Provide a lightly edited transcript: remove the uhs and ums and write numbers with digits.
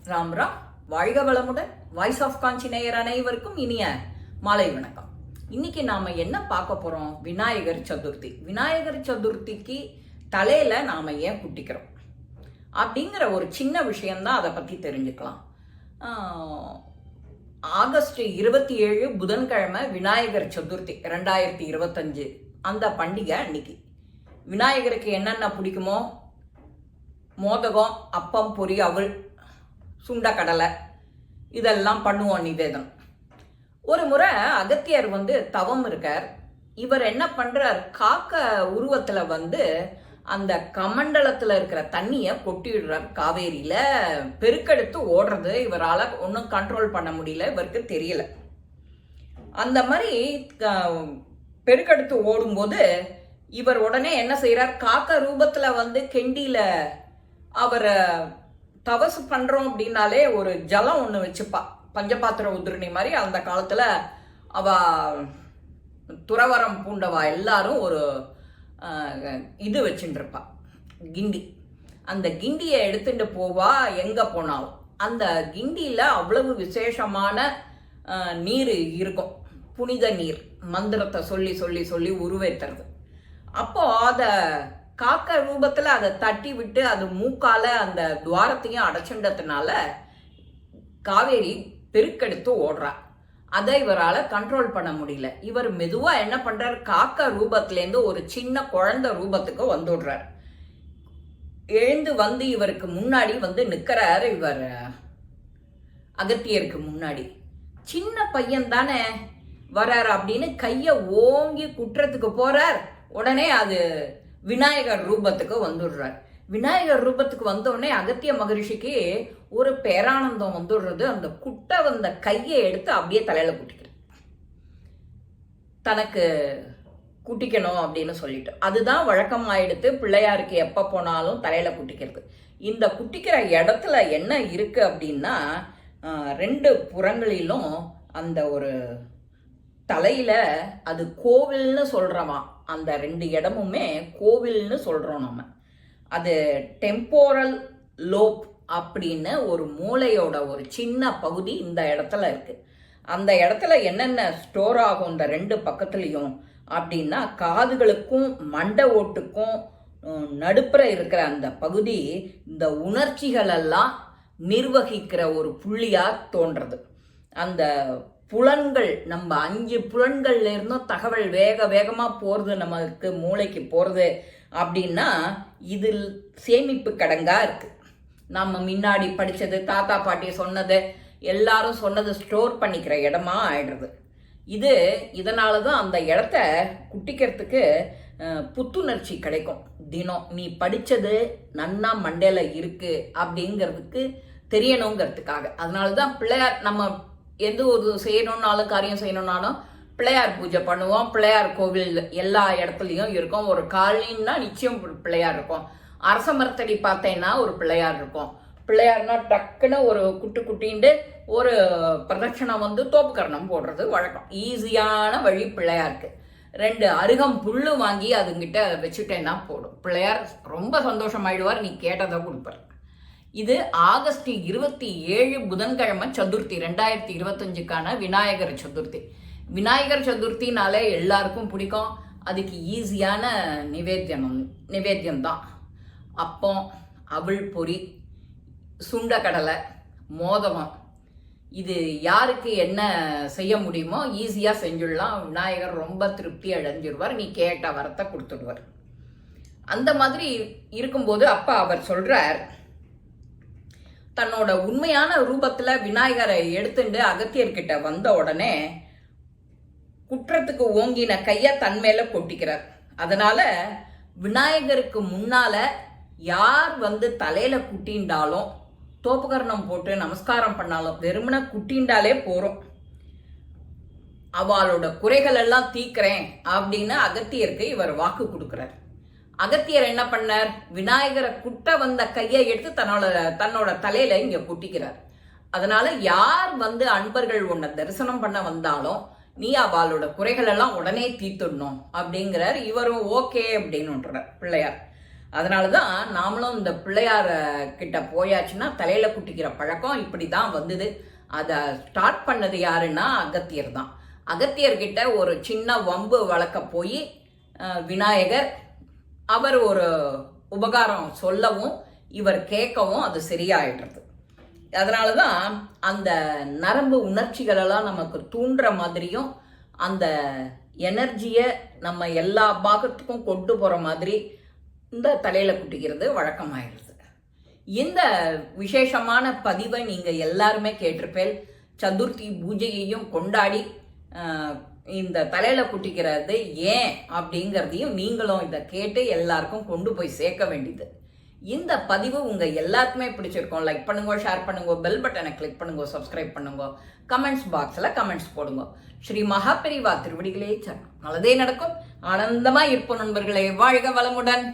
ராம் ராம். வாழ்க வளமுடன். Voice of காஞ்சி நேயர் அனைவருக்கும் இனிய மாலை வணக்கம். இன்னைக்கு நாம என்ன பார்க்க போறோம்? விநாயகர் சதுர்த்தி. விநாயகர் சதுர்த்திக்கு தலையில நாம ஏன் குட்டிக்கிறோம் அப்படிங்கிற ஒரு சின்ன விஷயம்தான். அதை பத்தி தெரிஞ்சுக்கலாம். ஆகஸ்ட் 27 புதன்கிழமை விநாயகர் சதுர்த்தி 2025. அந்த பண்டிகை அன்னைக்கு விநாயகருக்கு என்னென்ன பிடிக்குமோ, மோதகம், அப்பம், பொரி, அவள், சுண்டக்கடலை, இதெல்லாம் பண்ணுவோம் நிவேதனம். ஒரு முறை அகத்தியர் தவம் இருக்கார். இவர் என்ன பண்றார்? காக்க உருவத்துல அந்த கமண்டலத்துல இருக்கிற தண்ணிய கொட்டிடுறார். காவேரியில பெருக்கெடுத்து ஓடுறது. இவரால் ஒன்றும் கண்ட்ரோல் பண்ண முடியல, இவருக்கு தெரியல. அந்த மாதிரி பெருக்கெடுத்து ஓடும்போது இவர் உடனே என்ன செய்யறார்? காக்க ரூபத்துல கெண்டியில அவர் தவசு பண்றோம் அப்படின்னாலே ஒரு ஜலம் ஒண்ணு வச்சுப்பா, பஞ்சபாத்திர உதிரணி மாதிரி. அந்த காலத்துல அவ துறவரம் பூண்டவா எல்லாரும் ஒரு இது வச்சுட்டு இருப்பா, கிண்டி. அந்த கிண்டியை எடுத்துட்டு போவா எங்க போனாலும். அந்த கிண்டியில அவ்வளவு விசேஷமான நீர் இருக்கும், புனித நீர். மந்திரத்தை சொல்லி சொல்லி சொல்லி உருவேற்றுறது. அப்போ அத காக்க ரூபத்துல அதை தட்டி விட்டு அது மூக்கால அந்த துவாரத்தையும் அடைச்சுண்டதுனால காவேரி பெருக்கெடுத்து ஓடுறா. அதை இவரால் கண்ட்ரோல் பண்ண முடியல. இவர் மெதுவா என்ன பண்றார்? காக்க ரூபத்திலேருந்து ஒரு சின்ன குழந்தை ரூபத்துக்கு வந்துடுறார். எழுந்து இவருக்கு முன்னாடி நிக்கிறாரு. இவர் அகத்தியருக்கு முன்னாடி சின்ன பையன் தானே வர்றார் அப்படின்னு கைய ஓங்கி குற்றத்துக்கு போறார். உடனே அது விநாயகர் ரூபத்துக்கு வந்துடுறார். விநாயகர் ரூபத்துக்கு வந்தோடனே அகத்திய மகரிஷிக்கு ஒரு பேரானந்தம் வந்துடுறது. அந்த குட்டை வந்த கையை எடுத்து அப்படியே தலையில குட்டிக்கிறது, தனக்கு குட்டிக்கணும் அப்படின்னு சொல்லிட்டு. அதுதான் வழக்கம் ஆயிடுத்து. பிள்ளையாருக்கு எப்ப போனாலும் தலையில குட்டிக்கிறது. இந்த குட்டிக்கிற இடத்துல என்ன இருக்கு அப்படின்னா, 2 புறங்களிலும் அந்த ஒரு தலையில அது கோவில்னு சொல்றவா. அந்த 2 இடமுமே கோவில்னு சொல்றோம் நம்ம. அது டெம்போரல் லோப் அப்படின்னு ஒரு மூளையோட ஒரு சின்ன பகுதி இந்த இடத்துல இருக்கு. அந்த இடத்துல என்னென்ன ஸ்டோர் ஆகும் இந்த 2 பக்கத்துலையும் அப்படின்னா, காதுகளுக்கும் மண்டை ஓட்டுக்கும் நடுப்புற இருக்கிற அந்த பகுதி இந்த உணர்ச்சிகள் எல்லாம் நிர்வகிக்கிற ஒரு புள்ளியா தோன்றது. அந்த புலன்கள், நம்ம 5 புலன்கள்ல இருந்தும் தகவல் வேக வேகமா போறது, நமக்கு மூளைக்கு போறது அப்படின்னா இதில் சேமிப்பு கடங்கா இருக்கு. நம்ம முன்னாடி படிச்சது, தாத்தா பாட்டி சொன்னது, எல்லாரும் சொன்னது ஸ்டோர் பண்ணிக்கிற இடமா ஆயிடுறது. இதனாலதான் அந்த இடத்த குட்டிக்கிறதுக்கு புத்துணர்ச்சி கிடைக்கும். தினம் நீ படிச்சது நன்னா மண்டையில இருக்கு அப்படிங்கிறதுக்கு தெரியணுங்கிறதுக்காக. அதனாலதான் பிள்ளையார், நம்ம எந்த ஒரு செய்யணும்னாலும், காரியம் செய்யணும்னாலும் பிள்ளையார் பூஜை பண்ணுவோம். பிள்ளையார் கோவில் எல்லா இடத்துலையும் இருக்கும். ஒரு காலனின்னா நிச்சயம் பிள்ளையார் இருக்கும். அரச மரத்தடி பார்த்தேன்னா ஒரு பிள்ளையார் இருக்கும். பிள்ளையார்னா டக்குன்னு ஒரு குட்டின்ட்டு ஒரு பிரதட்சணம் தோப்புக்கரணம் போடுறது வழக்கம். ஈஸியான வழி பிள்ளையாருக்கு. 2 அருகம் புல்லு வாங்கி அதுங்கிட்ட வச்சுட்டேன்னா போடும். பிள்ளையார் ரொம்ப சந்தோஷமாயிடுவார். நீ கேட்டதை கொடுப்பார். இது ஆகஸ்ட் 27 புதன்கிழமை சதுர்த்தி 2025க்கான விநாயகர் சதுர்த்தி. விநாயகர் சதுர்த்தினாலே எல்லாருக்கும் பிடிக்கும். அதுக்கு ஈஸியான நிவேத்தியம்தான் அப்பம், அவள், பொரி, சுண்டக்கடலை, மோதகம். இது யாருக்கு என்ன செய்ய முடியுமோ ஈஸியா செஞ்சுடலாம். விநாயகர் ரொம்ப திருப்தி அடைஞ்சிருவார். நீ கேட்ட வரத்தை கொடுத்துடுவார். அந்த மாதிரி இருக்கும்போது அப்ப அவர் சொல்றார், தன்னோட உண்மையான ரூபத்துல விநாயகரை எடுத்துட்டு அகத்தியர்கிட்ட வந்த உடனே குற்றத்துக்கு ஓங்கின கைய தன் மேல கொட்டிக்கிறார். அதனால விநாயகருக்கு முன்னால யார் தலையில குட்டின்றாலும், தோப்புக்கரணம் போட்டு நமஸ்காரம் பண்ணாலும், வெறுமன குட்டின்றாலே போறோம், அவளோட குறைகள் எல்லாம் தீக்கிறேன் அப்படின்னு அகத்தியருக்கு இவர் வாக்கு கொடுக்கிறார். அகத்தியர் என்ன பண்ணார்? விநாயகரை குட்ட வந்த கையை எடுத்து தன்னோட தலையில இங்க குட்டிக்கிறார். அதனால யார் அன்பர்கள் உன்னை தரிசனம் பண்ண வந்தாலும் நீ அவளோட குறைகள் எல்லாம் உடனே தீர்த்துடணும் அப்படிங்கிறார். இவரும் ஓகே அப்படின்னு பிள்ளையார். அதனால தான் நாமளும் இந்த பிள்ளையார கிட்ட போயாச்சுன்னா தலையில குட்டிக்கிற பழக்கம் இப்படி தான் வந்தது. அதை ஸ்டார்ட் பண்ணது யாருன்னா அகத்தியர் தான். அகத்தியர்கிட்ட ஒரு சின்ன வம்பு வளர்க்க போய் விநாயகர் அவர் ஒரு உபகாரம் சொல்லவும் இவர் கேட்கவும் அது சரியாயிடுறது. அதனால தான் அந்த நரம்பு உணர்ச்சிகளெல்லாம் நமக்கு தூண்டுற மாதிரியும் அந்த எனர்ஜியை நம்ம எல்லா பாகத்துக்கும் கொண்டு போகிற மாதிரி இந்த தலையில் குட்டிக்கிறது வழக்கமாயிடுது. இந்த விசேஷமான பதிவை நீங்கள் எல்லாருமே கேட்டிருப்பேன். சதுர்த்தி பூஜையையும் கொண்டாடி இந்த தலையில் குட்டிக்கிறது ஏன் அப்படிங்கிறதையும் நீங்களும் இதை கேட்டு எல்லாருக்கும் கொண்டு போய் சேர்க்க வேண்டியது. இந்த பதிவு உங்கள் எல்லாருக்குமே பிடிச்சிருக்கோம். லைக் பண்ணுங்க, ஷேர் பண்ணுங்க, பெல் பட்டனை கிளிக் பண்ணுங்க, சப்ஸ்கிரைப் பண்ணுங்க, கமெண்ட்ஸ் பாக்ஸில் கமெண்ட்ஸ் போடுங்க. ஸ்ரீ மகாபெரிவா திருவடிகளே சரணம். நல்லதே நடக்கும். ஆனந்தமாக இருப்போம் நண்பர்களே. வாழ்க வளமுடன்.